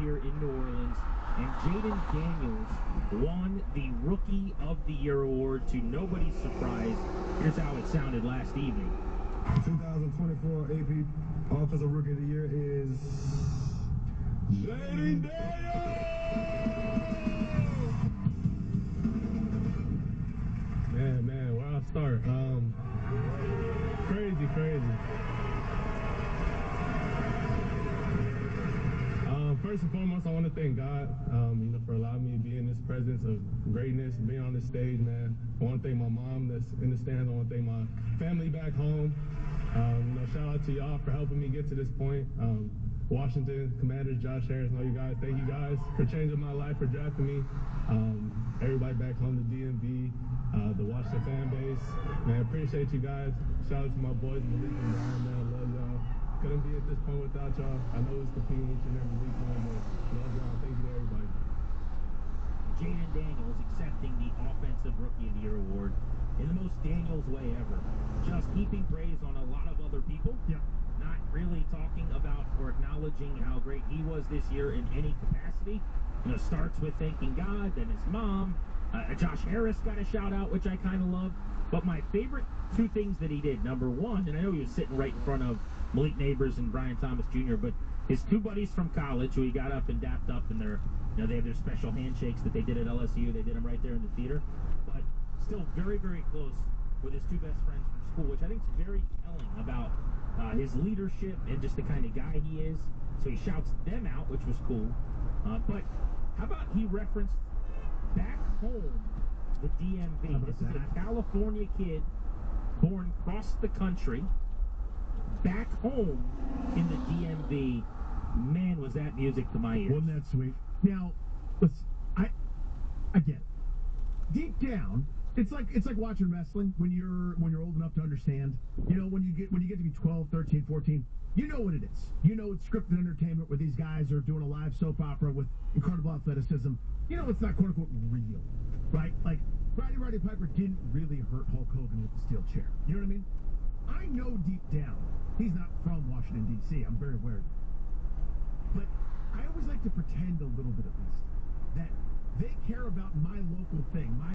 here in New Orleans, and Jaden Daniels won the Rookie of the Year award to nobody's surprise. Here's how it sounded last evening. 2024 AP Offensive Rookie of the Year is Jaden Daniels! Man, where I start? Crazy. First and foremost, I want to thank God, for allowing me to be in this presence of greatness, being on this stage, man. I want to thank my mom that's in the stands. I want to thank my family back home. Shout out to y'all for helping me get to this point. Washington Commanders, Josh Harris, and all you guys, thank you guys for changing my life, for drafting me. Everybody back home, the DMV, the Washington fan base, man, appreciate you guys. Shout out to my boys, Malik and Brian, man, love y'all. Couldn't be at this point without y'all. I know it's competing each and every week, man, but love y'all. Thank you to everybody. Jaden Daniels accepting the Offensive Rookie of the Year award in the most Daniels way ever. Just heaping praise on a lot of other people. Yep. Not really talking about or acknowledging how great he was this year in any capacity. Starts with thanking God, then his mom. Josh Harris got a shout out, which I kind of love. But my favorite two things that he did, number one, and I know he was sitting right in front of Malik Neighbors and Brian Thomas Jr., but his two buddies from college who he got up and dapped up, and they have their special handshakes that they did at LSU. They did them right there in the theater. But still very, very close with his two best friends from school, which I think is very telling about his leadership and just the kind of guy he is. So he shouts them out, which was cool. But how about he referenced back home, the DMV. This is a California kid born across the country, back home in the DMV. Man, was that music to my ears. Wasn't that sweet? Now, listen, I get it. Deep down, it's like watching wrestling when you're old enough to understand. When you get to be 12, 13, 14, you know what it is. You know it's scripted entertainment where these guys are doing a live soap opera with incredible athleticism. It's not quote unquote real, right? Like Roddy Piper didn't really hurt Hulk Hogan with the steel chair. You know what I mean? I know deep down he's not from Washington D.C. I'm very aware of that. But I always like to pretend a little bit at least that they care about my local thing, my